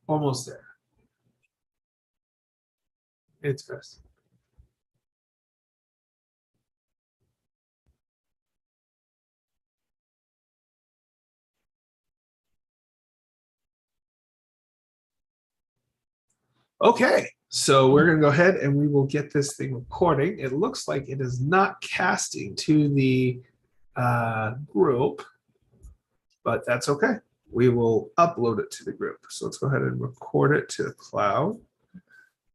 Almost there. It's fast. Okay, so we're going to go ahead and we will get this thing recording. It looks like it is not casting to the group, but that's okay. We will upload it to the group. So let's go ahead and record it to the cloud.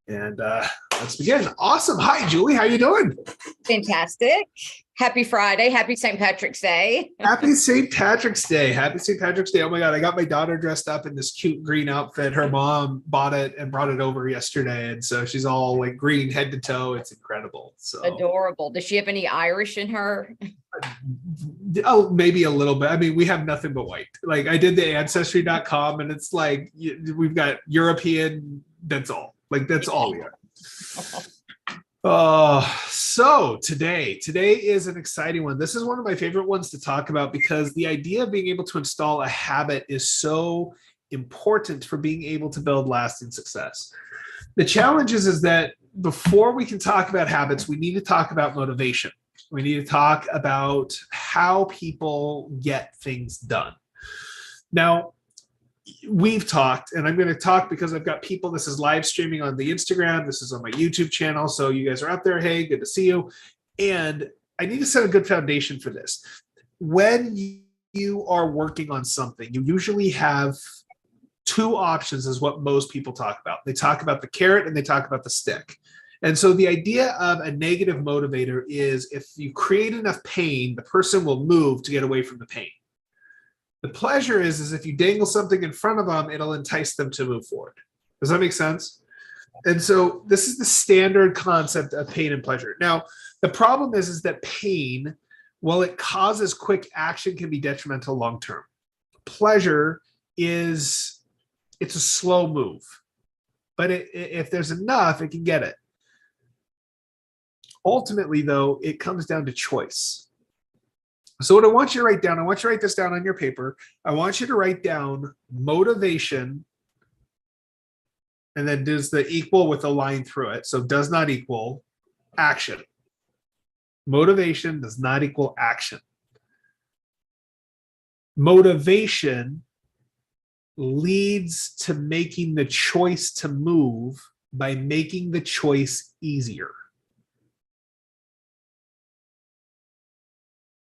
And let's begin. Awesome. Hi, Julie. How you doing? Fantastic. Happy Friday. Happy St. Patrick's Day. Happy St. Patrick's Day. Happy St. Patrick's Day. Oh my God. I got my daughter dressed up in this cute green outfit. Her mom bought it and brought it over yesterday. And so she's all like green head to toe. It's incredible. So adorable. Does she have any Irish in her? Oh, maybe a little bit. I mean, we have nothing but white. Like I did the ancestry.com and it's like we've got European. That's all. Like that's all we are. So today is an exciting one. This is one of my favorite ones to talk about because the idea of being able to install a habit is so important for being able to build lasting success. The challenge is that before we can talk about habits, we need to talk about motivation. We need to talk about how people get things done. Now, we've talked, and I'm going to talk because I've got people. This is live streaming on the Instagram. This is on my YouTube channel. So you guys are out there. Hey, good to see you. And I need to set a good foundation for this. When you are working on something, you usually have two options is what most people talk about. They talk about the carrot and they talk about the stick. And so the idea of a negative motivator is if you create enough pain, the person will move to get away from the pain. The pleasure is if you dangle something in front of them, it'll entice them to move forward. Does that make sense? And so this is the standard concept of pain and pleasure. Now, the problem is that pain, while it causes quick action, can be detrimental long-term. Pleasure it's a slow move, but if there's enough, it can get it. Ultimately, though, it comes down to choice. So what I want you to write down, I want you to write this down on your paper. I want you to write down motivation, and then does the equal with a line through it. So does not equal action. Motivation does not equal action. Motivation leads to making the choice to move by making the choice easier.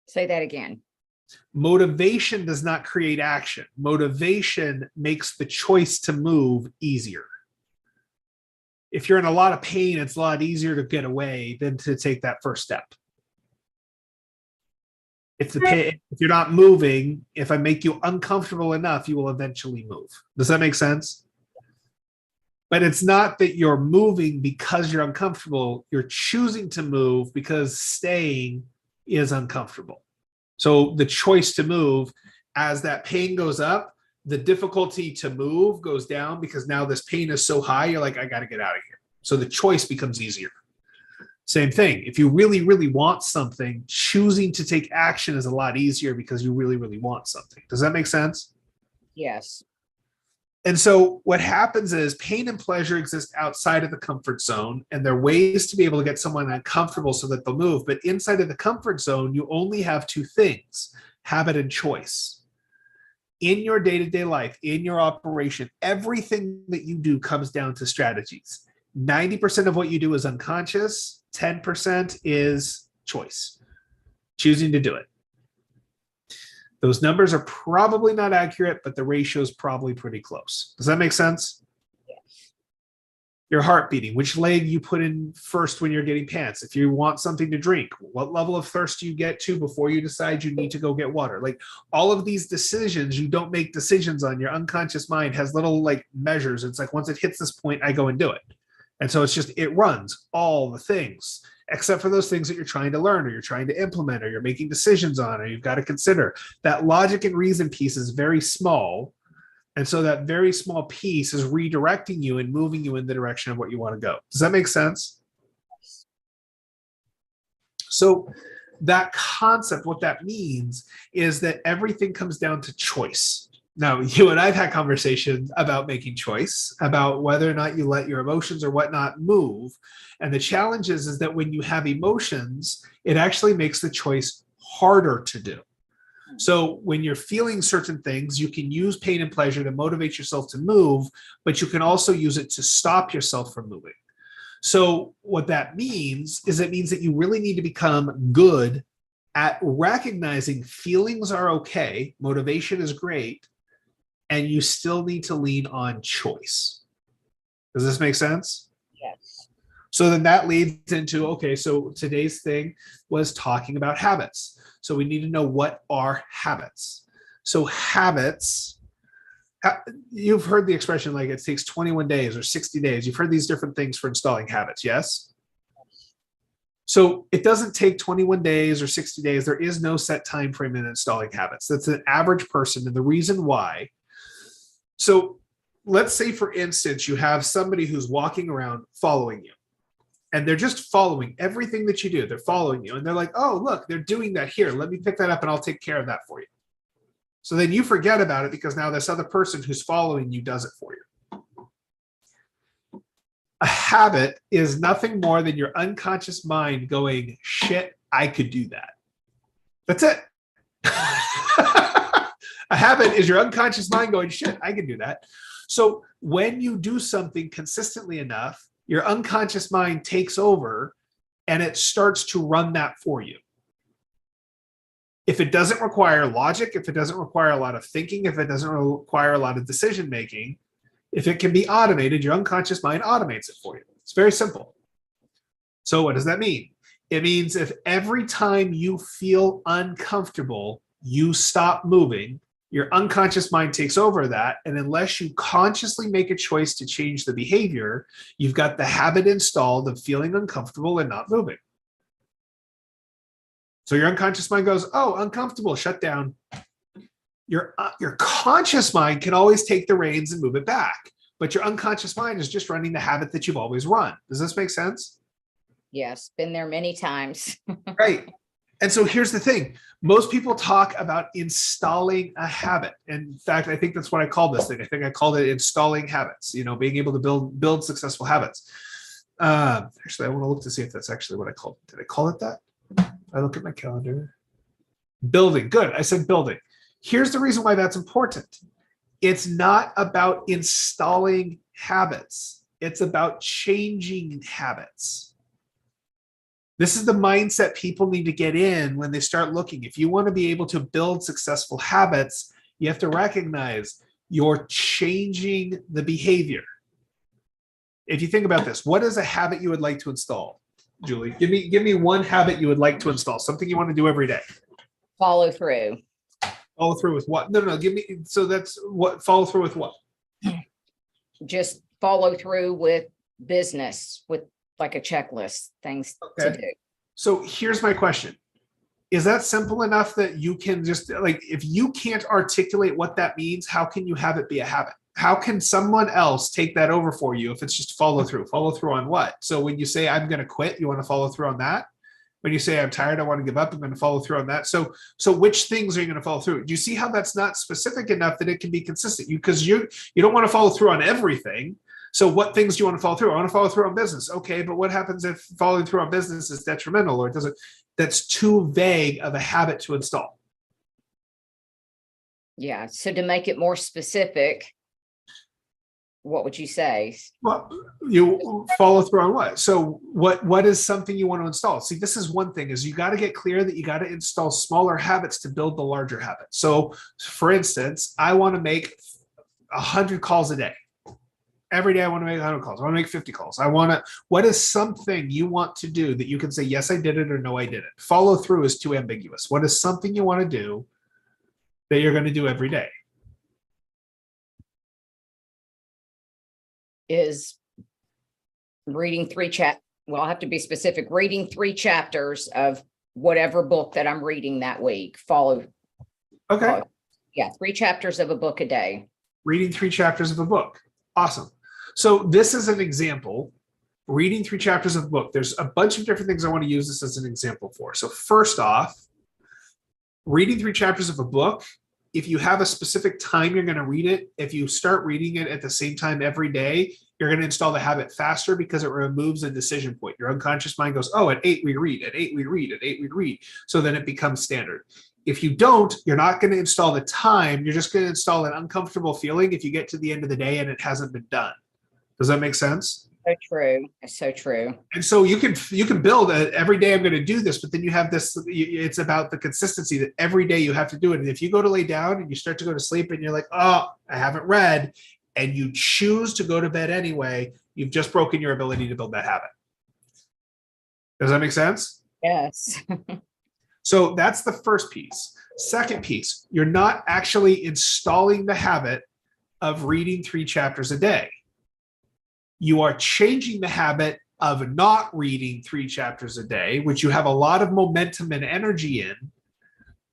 Say that again. Motivation does not create action. Motivation makes the choice to move easier. If you're in a lot of pain, it's a lot easier to get away than to take that first step. If you're not moving, if I make you uncomfortable enough, you will eventually move. Does that make sense? But it's not that you're moving because you're uncomfortable. You're choosing to move because staying is uncomfortable. So the choice to move, as that pain goes up, the difficulty to move goes down because now this pain is so high, you're like, I got to get out of here. So the choice becomes easier. Same thing. If you really, really want something, choosing to take action is a lot easier because you really, really want something. Does that make sense? Yes. And so what happens is pain and pleasure exist outside of the comfort zone, and there are ways to be able to get someone uncomfortable so that they'll move. But inside of the comfort zone, you only have two things: habit and choice. In your day-to-day life, in your operation, everything that you do comes down to strategies. 90% of what you do is unconscious. 10% is choice, choosing to do it. Those numbers are probably not accurate, but the ratio is probably pretty close. Does that make sense? Yes. Your heart beating, which leg you put in first when you're getting pants. If you want something to drink, what level of thirst do you get to before you decide you need to go get water? Like all of these decisions, you don't make decisions on. Your unconscious mind has little like measures. It's like once it hits this point, I go and do it. And so it's just, it runs all the things, except for those things that you're trying to learn or you're trying to implement or you're making decisions on or you've got to consider. That logic and reason piece is very small. And so that very small piece is redirecting you and moving you in the direction of what you want to go. Does that make sense? So that concept, what that means is that everything comes down to choice. Now, you and I've had conversations about making choice, about whether or not you let your emotions or whatnot move. And the challenge is that when you have emotions, it actually makes the choice harder to do. So when you're feeling certain things, you can use pain and pleasure to motivate yourself to move, but you can also use it to stop yourself from moving. So what that means is it means that you really need to become good at recognizing feelings are okay, motivation is great, and you still need to lean on choice. Does this make sense? Yes. So then that leads into, okay, so today's thing was talking about habits. So we need to know what are habits. So habits, you've heard the expression like it takes 21 days or 60 days. You've heard these different things for installing habits, yes? So it doesn't take 21 days or 60 days. There is no set time frame in installing habits. That's an average person. And the reason why, so let's say, for instance, you have somebody who's walking around following you. And they're just following everything that you do. They're following you. And they're like, oh, look, they're doing that here. Let me pick that up and I'll take care of that for you. So then you forget about it because now this other person who's following you does it for you. A habit is nothing more than your unconscious mind going, shit, I could do that. That's it. A habit is your unconscious mind going, shit, I can do that. So when you do something consistently enough, your unconscious mind takes over and it starts to run that for you. If it doesn't require logic, if it doesn't require a lot of thinking, if it doesn't require a lot of decision making, if it can be automated, your unconscious mind automates it for you. It's very simple. So what does that mean? It means if every time you feel uncomfortable, you stop moving, your unconscious mind takes over that. And unless you consciously make a choice to change the behavior, you've got the habit installed of feeling uncomfortable and not moving. So your unconscious mind goes, oh, uncomfortable, shut down. Your conscious mind can always take the reins and move it back. But your unconscious mind is just running the habit that you've always run. Does this make sense? Yes, been there many times. Right. And so here's the thing. Most people talk about installing a habit. In fact, I think that's what I called this thing. I think I called it installing habits, being able to build successful habits. Actually, I want to look to see if that's actually what I called it. Did I call it that? I look at my calendar. Building. Good. I said building. Here's the reason why that's important. It's not about installing habits. It's about changing habits. This is the mindset people need to get in when they start looking. If you want to be able to build successful habits, you have to recognize you're changing the behavior. If you think about this, what is a habit you would like to install? Julie, give me one habit you would like to install, something you want to do every day. Follow through. Follow through with what? No, give me, so that's what, follow through with what? Just follow through with business, with like a checklist, things to do. So here's my question. Is that simple enough that you can just, like, if you can't articulate what that means, how can you have it be a habit? How can someone else take that over for you if it's just follow through? Follow through on what? So when you say, I'm going to quit, you want to follow through on that? When you say, I'm tired, I want to give up, I'm going to follow through on that. So which things are you going to follow through? Do you see how that's not specific enough that it can be consistent? Because you don't want to follow through on everything. So what things do you want to follow through? I want to follow through on business. Okay, but what happens if following through on business is detrimental or doesn't? That's too vague of a habit to install. Yeah. So to make it more specific, what would you say? Well, you follow through on what? So what is something you want to install? See, this is one thing, is you got to get clear that you got to install smaller habits to build the larger habits. So for instance, I want to make 100 calls a day. Every day I want to make 100 calls. I want to make 50 calls. What is something you want to do that you can say, yes, I did it, or no, I didn't? Follow through is too ambiguous. What is something you want to do that you're going to do every day? Is reading I'll have to be specific, reading 3 chapters of whatever book that I'm reading that week. Okay. 3 chapters of a book a day. Reading 3 chapters of a book. Awesome. So this is an example, reading 3 chapters of a book. There's a bunch of different things I want to use this as an example for. So first off, reading 3 chapters of a book if you have a specific time you're going to read it, if you start reading it at the same time every day, you're going to install the habit faster because it removes a decision point. Your unconscious mind goes, oh, at 8 we read, at 8 we read, at 8 we read. So then it becomes standard. If you don't, you're not going to install the time. You're just going to install an uncomfortable feeling if you get to the end of the day and it hasn't been done. Does that make sense? So true. It's so true. And so you can build every day I'm going to do this, but then you have this, it's about the consistency that every day you have to do it. And if you go to lay down and you start to go to sleep and you're like, oh, I haven't read, and you choose to go to bed anyway, you've just broken your ability to build that habit. Does that make sense? Yes. So that's the first piece. Second piece, you're not actually installing the habit of reading 3 chapters a day. You are changing the habit of not reading 3 chapters a day, which you have a lot of momentum and energy in,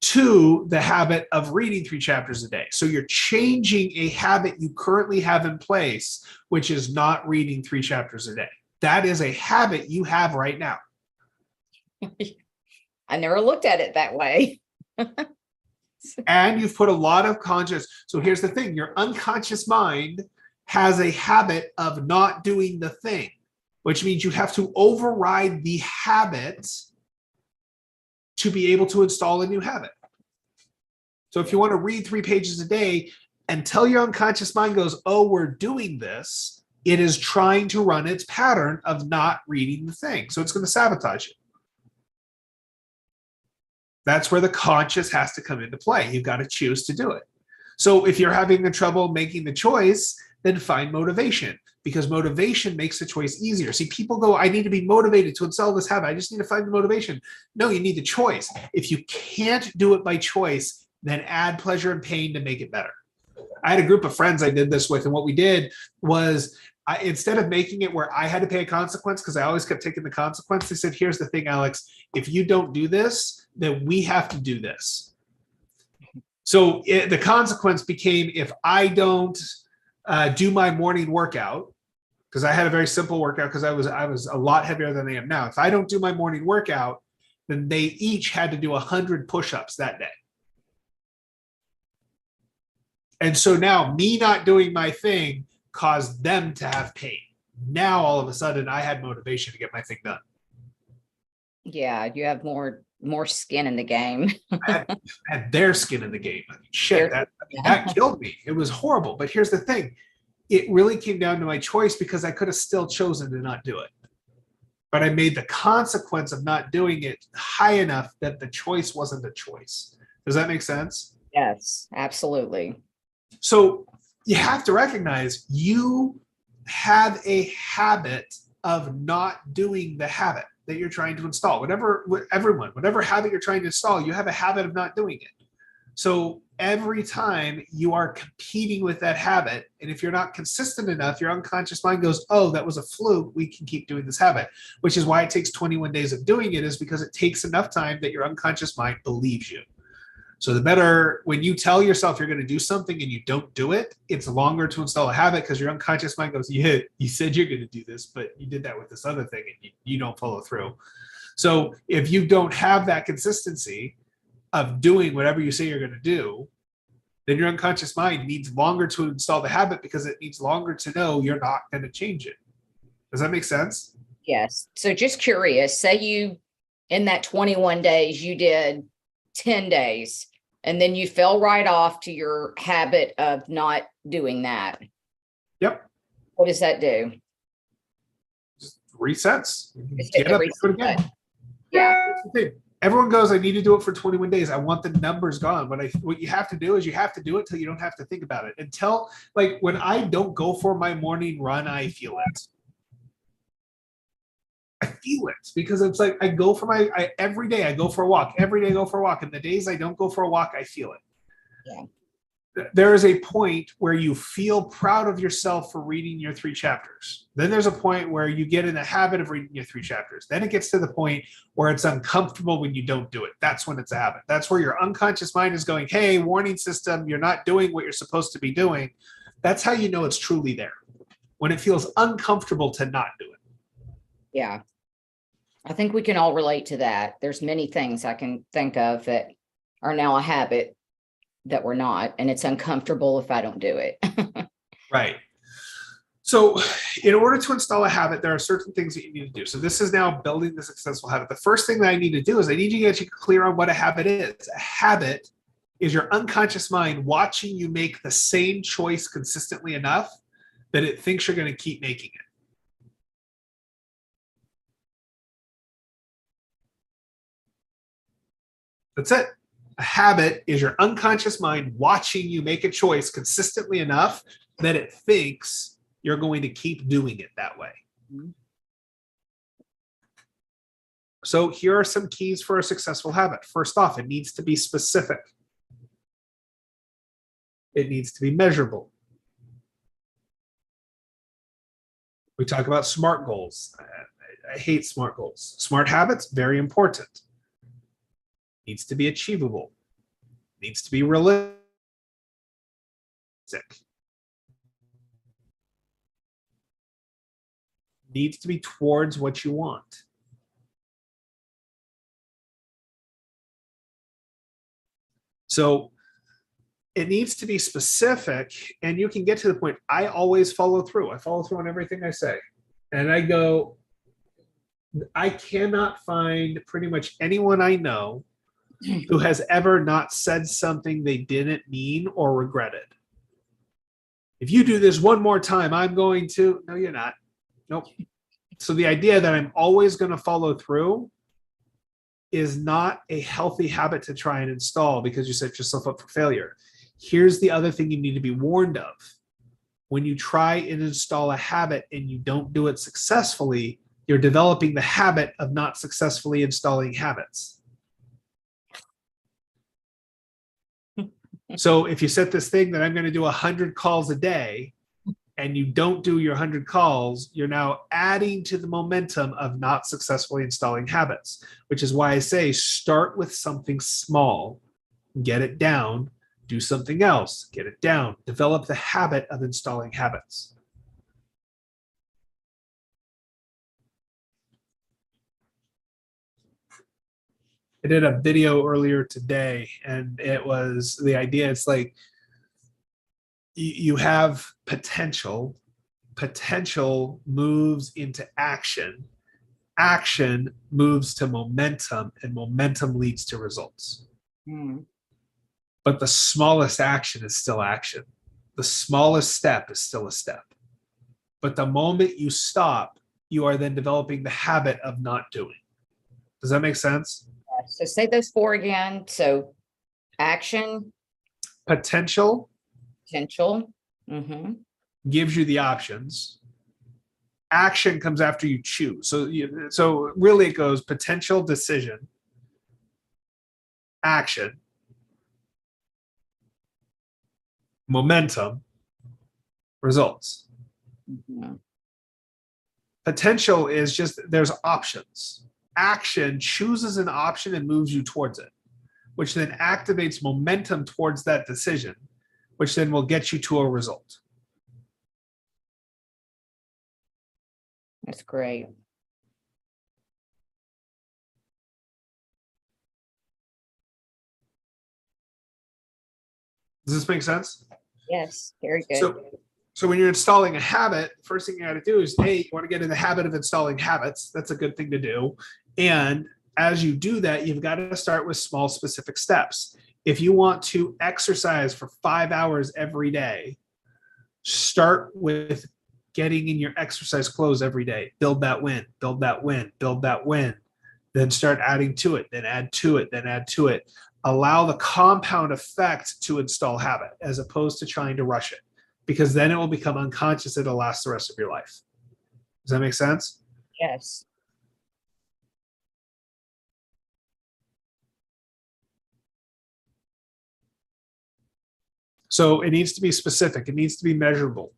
to the habit of reading 3 chapters a day. So you're changing a habit you currently have in place, which is not reading 3 chapters a day. That is a habit you have right now. I never looked at it that way. And you've put a lot of conscious. So here's the thing, your unconscious mind has a habit of not doing the thing, which means you have to override the habit to be able to install a new habit. So if you want to read 3 pages a day, until your unconscious mind goes, oh, we're doing this, it is trying to run its pattern of not reading the thing. So it's going to sabotage it. That's where the conscious has to come into play. You've got to choose to do it. So if you're having the trouble making the choice, then find motivation, because motivation makes the choice easier. See, people go, I need to be motivated to install this habit. I just need to find the motivation. No, you need the choice. If you can't do it by choice, then add pleasure and pain to make it better. I had a group of friends I did this with, and what we did was, instead of making it where I had to pay a consequence, because I always kept taking the consequence, they said, here's the thing, Alex, if you don't do this, then we have to do this. So the consequence became, if I don't do my morning workout, because I had a very simple workout, because I was a lot heavier than I am now. If I don't do my morning workout, then they each had to do 100 push-ups that day. And so now me not doing my thing caused them to have pain. Now all of a sudden I had motivation to get my thing done. Yeah, you have more skin in the game. I had their skin in the game. I mean, shit, that killed me. It was horrible. But here's the thing. It really came down to my choice, because I could have still chosen to not do it. But I made the consequence of not doing it high enough that the choice wasn't a choice. Does that make sense? Yes, absolutely. So you have to recognize you have a habit of not doing the habit that you're trying to install. Whatever habit you're trying to install, you have a habit of not doing it. So every time you are competing with that habit, and if you're not consistent enough, your unconscious mind goes, oh, that was a fluke, we can keep doing this habit, which is why it takes 21 days of doing it, is because it takes enough time that your unconscious mind believes you. So the better, when you tell yourself you're going to do something and you don't do it, it's longer to install a habit, because your unconscious mind goes, yeah, you said you're going to do this, but you did that with this other thing and you don't follow through. So if you don't have that consistency of doing whatever you say you're going to do, then your unconscious mind needs longer to install the habit, because it needs longer to know you're not going to change it. Does that make sense? Yes. So just curious, say you, in that 21 days, you did 10 days, and then you fell right off to your habit of not doing that. Yep. What does that do? Just resets. Just Get hit the up and do it reset again. Yeah. Everyone goes, I need to do it for 21 days. I want the numbers gone. What you have to do is you have to do it till you don't have to think about it. Until, like, when I don't go for my morning run, I feel it. I feel it, because it's like I go for every day I go for a walk. Every day I go for a walk. And the days I don't go for a walk, I feel it. Yeah. There is a point where you feel proud of yourself for reading your 3 chapters. Then there's a point where you get in the habit of reading your 3 chapters. Then it gets to the point where it's uncomfortable when you don't do it. That's when it's a habit. That's where your unconscious mind is going, hey, warning system, you're not doing what you're supposed to be doing. That's how you know it's truly there, when it feels uncomfortable to not do it. Yeah. I think we can all relate to that. There's many things I can think of that are now a habit. that we're not, and it's uncomfortable if I don't do it. Right. So in order to install a habit, there are certain things that you need to do. So this is now building the successful habit. The first thing that I need to do is I need to get you clear on what a habit is. A habit is your unconscious mind watching you make the same choice consistently enough that it thinks you're going to keep making it. That's it. A habit is your unconscious mind watching you make a choice consistently enough that it thinks you're going to keep doing it that way. So here are some keys for a successful habit. First off, it needs to be specific. It needs to be measurable. We talk about SMART goals. I hate SMART goals. SMART habits, very important. Needs to be achievable. Needs to be realistic. Needs to be towards what you want. So it needs to be specific, and you can get to the point. I always follow through. I follow through on everything I say. And I go, I cannot find pretty much anyone I know who has ever not said something they didn't mean or regretted. If you do this one more time, I'm going to, no, you're not. Nope. So the idea that I'm always going to follow through is not a healthy habit to try and install, because you set yourself up for failure. Here's the other thing you need to be warned of. When you try and install a habit and you don't do it successfully, you're developing the habit of not successfully installing habits. So if you set this thing that I'm going to do 100 calls a day and you don't do your 100 calls, you're now adding to the momentum of not successfully installing habits, which is why I say start with something small, get it down, do something else, get it down, develop the habit of installing habits. I did a video earlier today, and it was the idea. It's like you have potential. Potential moves into action. Action moves to momentum, and momentum leads to results. But the smallest action is still action. The smallest step is still a step. But the moment you stop, you are then developing the habit of not doing. Does that make sense? So say those four again. So action, potential, potential, gives you the options. Action comes after you choose. So really it goes potential, decision, action, momentum, results. Potential is just there's options. Action chooses an option and moves you towards it, which then activates momentum towards that decision, which then will get you to a result. That's great. Does this make sense? Yes, very good. So when you're installing a habit, first thing you got to do is, hey, you want to get in the habit of installing habits. That's a good thing to do. And as you do that, you've got to start with small, specific steps. If you want to exercise for 5 hours every day, start with getting in your exercise clothes every day. Build that win, build that win, build that win. Then start adding to it, then add to it, then add to it. Allow the compound effect to install habit as opposed to trying to rush it, because then it will become unconscious. It'll last the rest of your life. Does that make sense? Yes. So it needs to be specific. It needs to be measurable.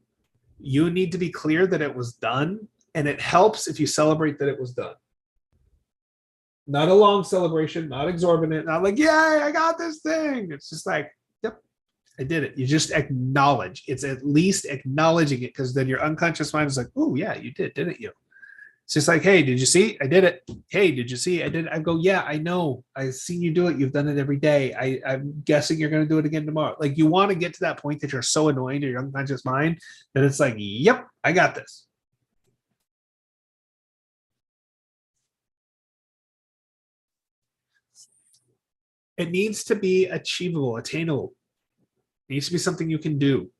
You need to be clear that it was done, and it helps if you celebrate that it was done. Not a long celebration, not exorbitant, not like, yay, I got this thing. It's just like, yep, I did it. You just acknowledge. It's at least acknowledging it, because then your unconscious mind is like, oh, yeah, you did, didn't you? It's just like, hey, did you see? I did it. Hey, did you see? I did it. I go, yeah, I know. I've seen you do it. You've done it every day. I'm guessing you're going to do it again tomorrow. Like you want to get to that point that you're so annoying to your unconscious mind that it's like, yep, I got this. It needs to be achievable, attainable. It needs to be something you can do.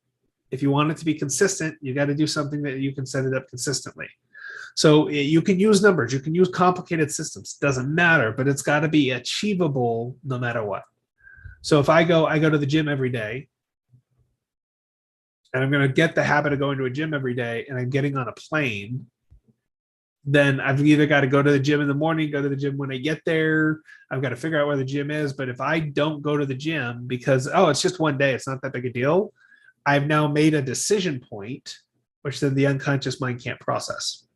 If you want it to be consistent, you got to do something that you can set it up consistently. So you can use numbers, you can use complicated systems, doesn't matter, but it's got to be achievable no matter what. So if I go to the gym every day, and I'm going to get the habit of going to a gym every day, and I'm getting on a plane, then I've either got to go to the gym in the morning, go to the gym when I get there. I've got to figure out where the gym is. But if I don't go to the gym because, oh, it's just one day, it's not that big a deal, I've now made a decision point, which then the unconscious mind can't process.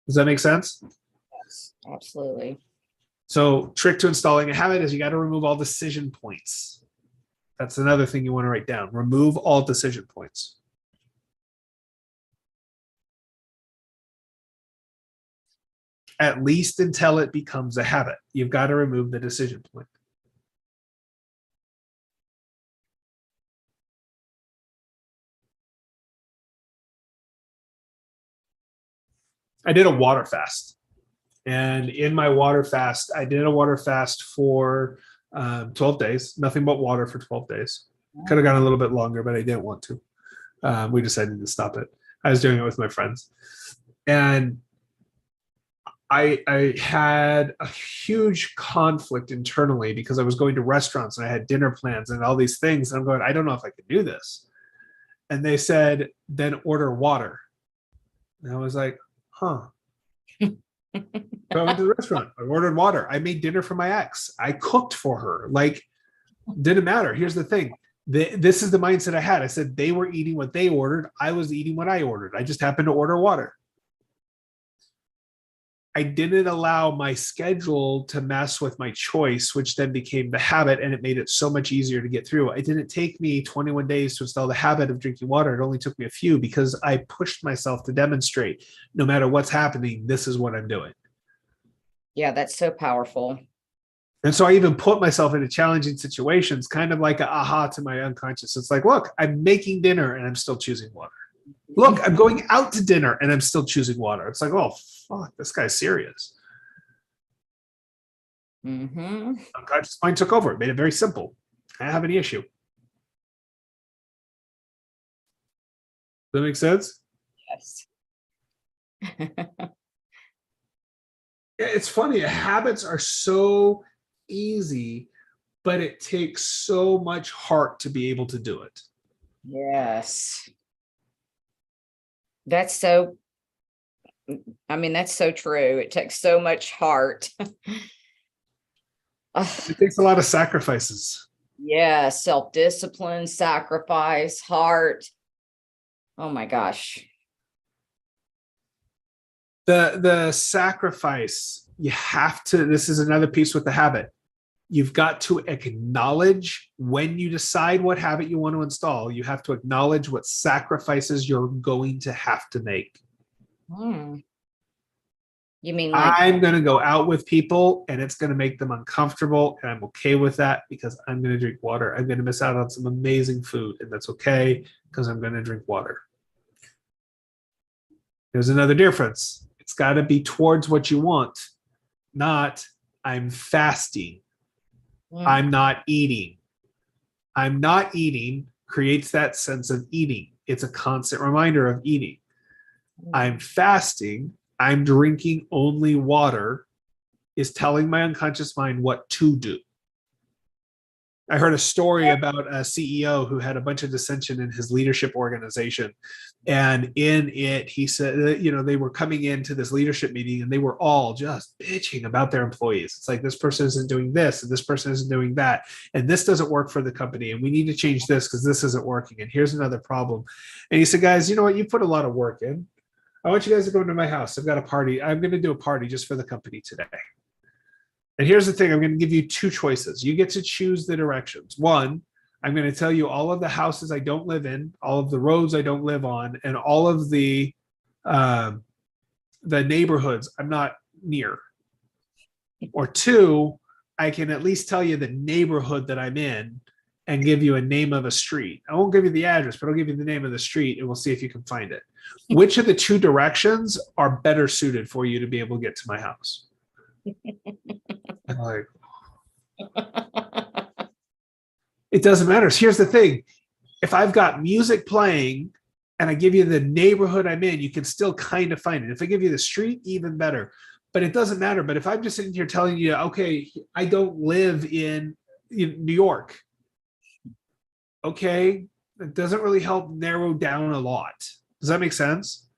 Does that make sense? Yes, absolutely. So, trick to installing a habit is you got to remove all decision points. That's another thing you want to write down. Remove all decision points. At least until it becomes a habit. You've got to remove the decision point. I did a water fast. And in my water fast, I did a water fast for 12 days, nothing but water for 12 days. Could have gone a little bit longer, but I didn't want to. We decided to stop it. I was doing it with my friends. And I had a huge conflict internally because I was going to restaurants and I had dinner plans and all these things. And I'm going, I don't know if I can do this. And they said, then order water. And I was like, huh. So I went to the restaurant. I ordered water. I made dinner for my ex. I cooked for her. Like, didn't matter. Here's the thing. This is the mindset I had. I said they were eating what they ordered. I was eating what I ordered. I just happened to order water. I didn't allow my schedule to mess with my choice, which then became the habit, and it made it so much easier to get through. It didn't take me 21 days to install the habit of drinking water. It only took me a few because I pushed myself to demonstrate no matter what's happening, this is what I'm doing. Yeah, that's so powerful. And so I even put myself into challenging situations, kind of like an aha to my unconscious. It's like, look, I'm making dinner and I'm still choosing water. Look, I'm going out to dinner and I'm still choosing water. It's like, oh, fuck, this guy's serious. Mm-hmm. Unconscious mind took over. It made it very simple. I don't have any issue. Does that make sense? Yes. It's funny. Habits are so easy, but it takes so much heart to be able to do it. Yes. That's so, I mean, that's so true. It takes so much heart. It takes a lot of sacrifices. Yeah, self-discipline, sacrifice, heart. Oh my gosh. The sacrifice, you have to, this is another piece with the habit. You've got to acknowledge when you decide what habit you want to install, you have to acknowledge what sacrifices you're going to have to make. You mean like I'm going to go out with people and it's going to make them uncomfortable, and I'm okay with that because I'm going to drink water. I'm going to miss out on some amazing food, and that's okay because I'm going to drink water. There's another difference. It's got to be towards what you want, not I'm fasting. I'm not eating. I'm not eating creates that sense of eating. It's a constant reminder of eating. I'm fasting. I'm drinking only water is telling my unconscious mind what to do. I heard a story about a CEO who had a bunch of dissension in his leadership organization. And in it, he said, you know, they were coming into this leadership meeting and they were all just bitching about their employees. It's like, this person isn't doing this and this person isn't doing that. And this doesn't work for the company. And we need to change this because this isn't working. And here's another problem. And he said, guys, you know what? You put a lot of work in. I want you guys to go into my house. I've got a party. I'm going to do a party just for the company today. And here's the thing. I'm going to give you two choices. You get to choose the directions. One, I'm going to tell you all of the houses I don't live in, all of the roads I don't live on, and all of the the neighborhoods I'm not near. Or two, I can at least tell you the neighborhood that I'm in and give you a name of a street. I won't give you the address, but I'll give you the name of the street and we'll see if you can find it. Which of the two directions are better suited for you to be able to get to my house? I'm like, it doesn't matter. So here's the thing. If I've got music playing and I give you the neighborhood I'm in, you can still kind of find it. If I give you the street, even better. But it doesn't matter. But if I'm just sitting here telling you, okay, I don't live in New York, okay, it doesn't really help narrow down a lot. Does that make sense?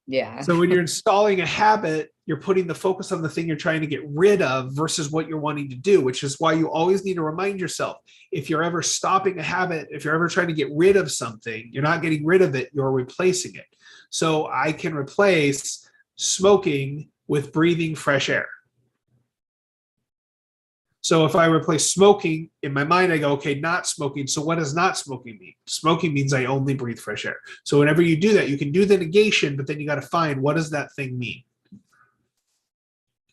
Yeah. So when you're installing a habit, you're putting the focus on the thing you're trying to get rid of versus what you're wanting to do, which is why you always need to remind yourself, if you're ever stopping a habit, if you're ever trying to get rid of something, you're not getting rid of it, you're replacing it. So I can replace smoking with breathing fresh air. So if I replace smoking, in my mind, I go, okay, not smoking. So what does not smoking mean? Smoking means I only breathe fresh air. So whenever you do that, you can do the negation, but then you got to find, what does that thing mean?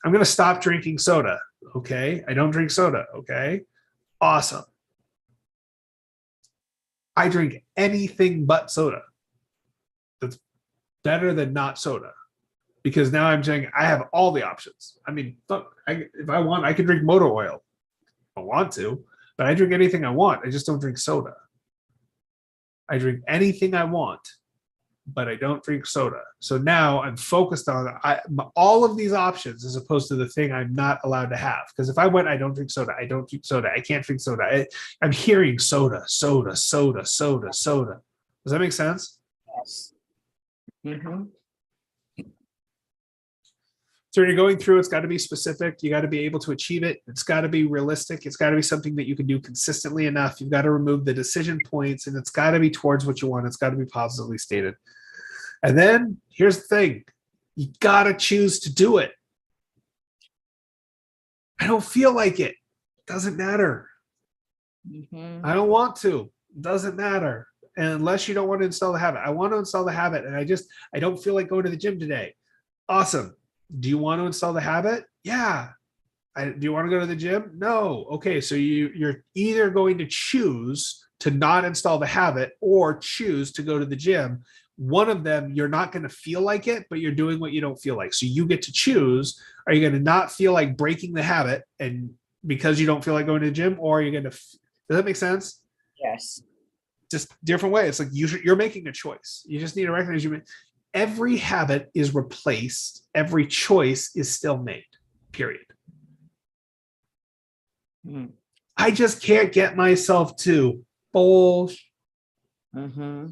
I'm going to stop drinking soda. Okay. I don't drink soda. Okay. Awesome. I drink anything but soda. That's better than not soda. Because now I'm saying I have all the options. I mean, look, if I want, I can drink motor oil. I want to, but I drink anything I want. I just don't drink soda. I drink anything I want, but I don't drink soda. So now I'm focused on all of these options as opposed to the thing I'm not allowed to have. Because if I went, I don't drink soda, I don't drink soda, I can't drink soda. I'm hearing soda, soda, soda, soda, soda. Does that make sense? Yes. Mm-hmm. So when you're going through, it's got to be specific. You got to be able to achieve it. It's got to be realistic. It's got to be something that you can do consistently enough. You've got to remove the decision points, and it's got to be towards what you want. It's got to be positively stated. And then here's the thing. You got to choose to do it. I don't feel like it. Doesn't matter. Mm-hmm. I don't want to. Doesn't matter. And unless you don't want to install the habit. I want to install the habit, and I don't feel like going to the gym today. Awesome. Do you want to install the habit? Yeah. Do you want to go to the gym? No. Okay. So you're either going to choose to not install the habit or choose to go to the gym. One of them, you're not going to feel like it, but you're doing what you don't feel like. So you get to choose. Are you going to not feel like breaking the habit and because you don't feel like going to the gym, or are you going to, does that make sense? Yes. Just different way. It's like you're making a choice. You just need to recognize every habit is replaced. Every choice is still made, period. I just can't get myself to bullshit. Mm-hmm.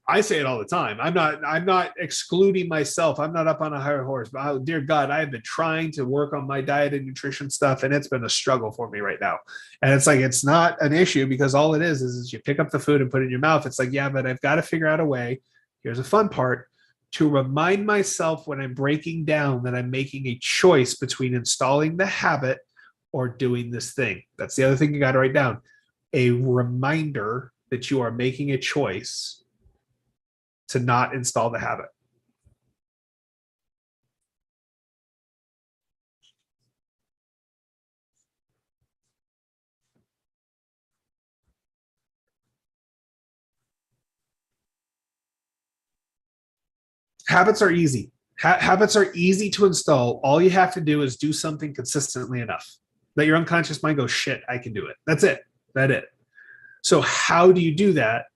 I say it all the time. I'm not excluding myself. I'm not up on a higher horse. But oh, dear God, I have been trying to work on my diet and nutrition stuff, and it's been a struggle for me right now. And it's like, it's not an issue because all it is you pick up the food and put it in your mouth. It's like, yeah, but I've got to figure out a way. Here's a fun part, to remind myself when I'm breaking down that I'm making a choice between installing the habit or doing this thing. That's the other thing you got to write down. A reminder that you are making a choice to not install the habit. Habits are easy. Habits are easy to install. All you have to do is do something consistently enough. Let your unconscious mind go, shit, I can do it. That's it. That's it. So how do you do that?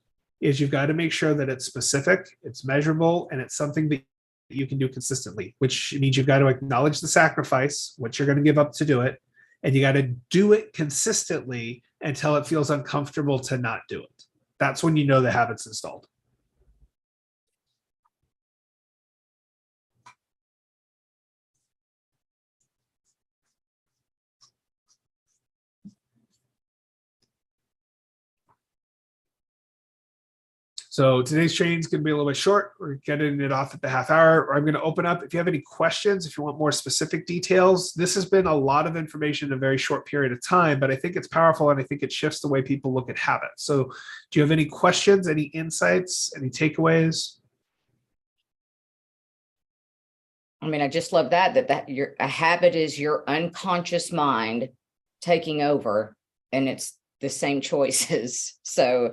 Is you've got to make sure that it's specific, it's measurable, and it's something that you can do consistently, which means you've got to acknowledge the sacrifice, what you're going to give up to do it, and you got to do it consistently until it feels uncomfortable to not do it. That's when you know the habit's installed. So today's training is going to be a little bit short. We're getting it off at the half hour. I'm going to open up. If you have any questions, if you want more specific details, this has been a lot of information in a very short period of time, but I think it's powerful and I think it shifts the way people look at habits. So do you have any questions, any insights, any takeaways? I mean, I just love that a habit is your unconscious mind taking over, and it's the same choices. So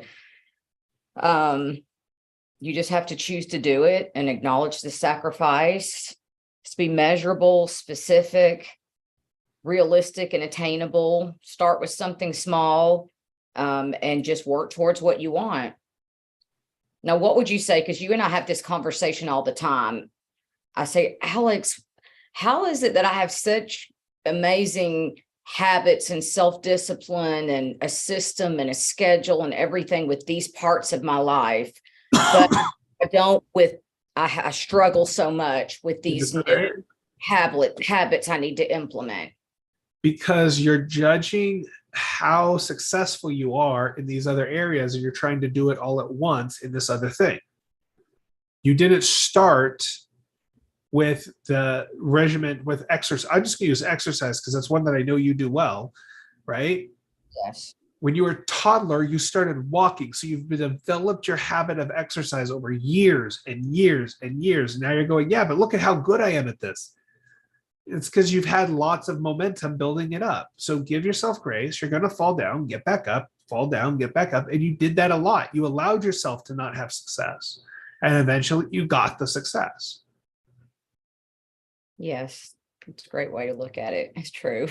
you just have to choose to do it and acknowledge the sacrifice. Just be measurable, specific, realistic, and attainable. Start with something small, and just work towards what you want. Now, what would you say? Because you and I have this conversation all the time. I say, Alex, how is it that I have such amazing habits and self-discipline and a system and a schedule and everything with these parts of my life, but I struggle so much with these new habits I need to implement? Because you're judging how successful you are in these other areas, and you're trying to do it all at once in this other thing. You didn't start with the regimen with exercise. I'm just going to use exercise because that's one that I know you do well, right? Yes. When you were a toddler, you started walking. So you've developed your habit of exercise over years and years and years. And now you're going, yeah, but look at how good I am at this. It's because you've had lots of momentum building it up. So give yourself grace. You're going to fall down, get back up, fall down, get back up. And you did that a lot. You allowed yourself to not have success. And eventually you got the success. Yes. It's a great way to look at it. It's true.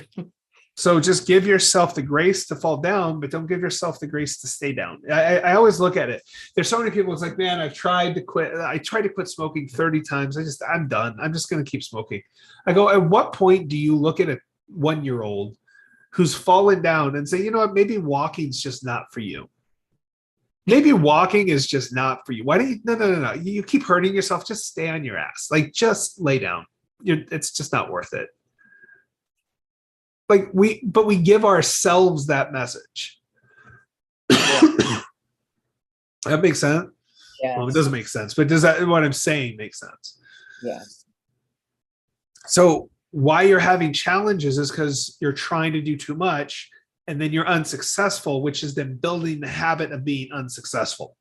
So just give yourself the grace to fall down, but don't give yourself the grace to stay down. I always look at it. There's so many people, it's like, man, I've tried to quit. I tried to quit smoking 30 times. I'm done. I'm just going to keep smoking. I go, at what point do you look at a 1-year-old who's fallen down and say, you know what, maybe walking's just not for you. Maybe walking is just not for you. Why don't you, no. You keep hurting yourself. Just stay on your ass. Like, just lay down. It's just not worth it. Like we give ourselves that message. That makes sense? Yes. Well, it doesn't make sense, but does that, what I'm saying, make sense? Yes. So why you're having challenges is because you're trying to do too much, and then you're unsuccessful, which is then building the habit of being unsuccessful.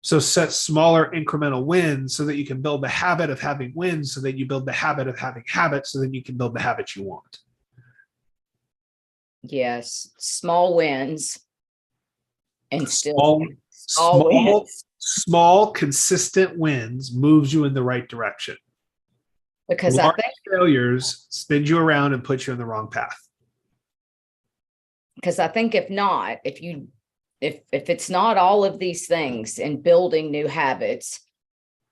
So set smaller incremental wins so that you can build the habit of having wins, so that you build the habit of having habits, so then you can build the habits you want. Yes. Small wins. And still small, consistent wins moves you in the right direction. Because large I think failures spin you around and put you on the wrong path. Because I think if it's not all of these things and building new habits,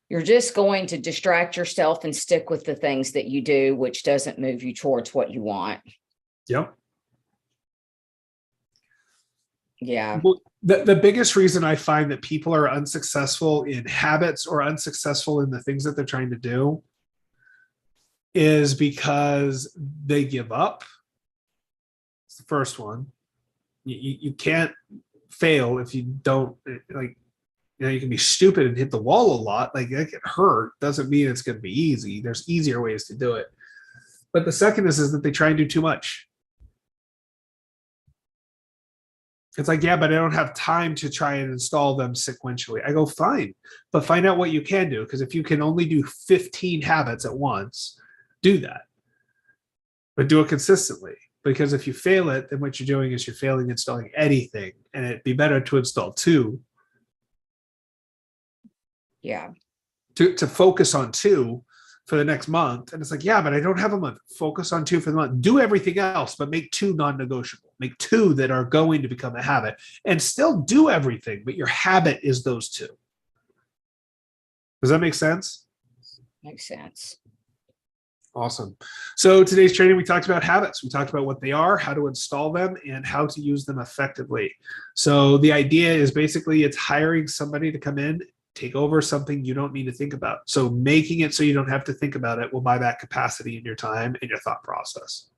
you're just going to distract yourself and stick with the things that you do, which doesn't move you towards what you want. Yep. Yeah. Well, the biggest reason I find that people are unsuccessful in habits or unsuccessful in the things that they're trying to do is because they give up. It's the first one. You can't fail if you don't, like, you can be stupid and hit the wall a lot. Like, that can hurt. Doesn't mean it's going to be easy. There's easier ways to do it. But the second is that they try and do too much. It's like, yeah, but I don't have time to try and install them sequentially. I go, fine, but find out what you can do. Because if you can only do 15 habits at once, do that. But do it consistently. Because if you fail it, then what you're doing is you're failing installing anything. And it'd be better to install 2. Yeah. To focus on 2 for the next month. And it's like, yeah, but I don't have a month. Focus on 2 for the month. Do everything else, but make 2 non-negotiable. Make 2 that are going to become a habit, and still do everything, but your habit is those 2. Does that make sense? Makes sense. Awesome. So today's training, we talked about habits. We talked about what they are, how to install them, and how to use them effectively. So the idea is basically it's hiring somebody to come in, take over something you don't need to think about. So making it so you don't have to think about it will buy back capacity in your time and your thought process.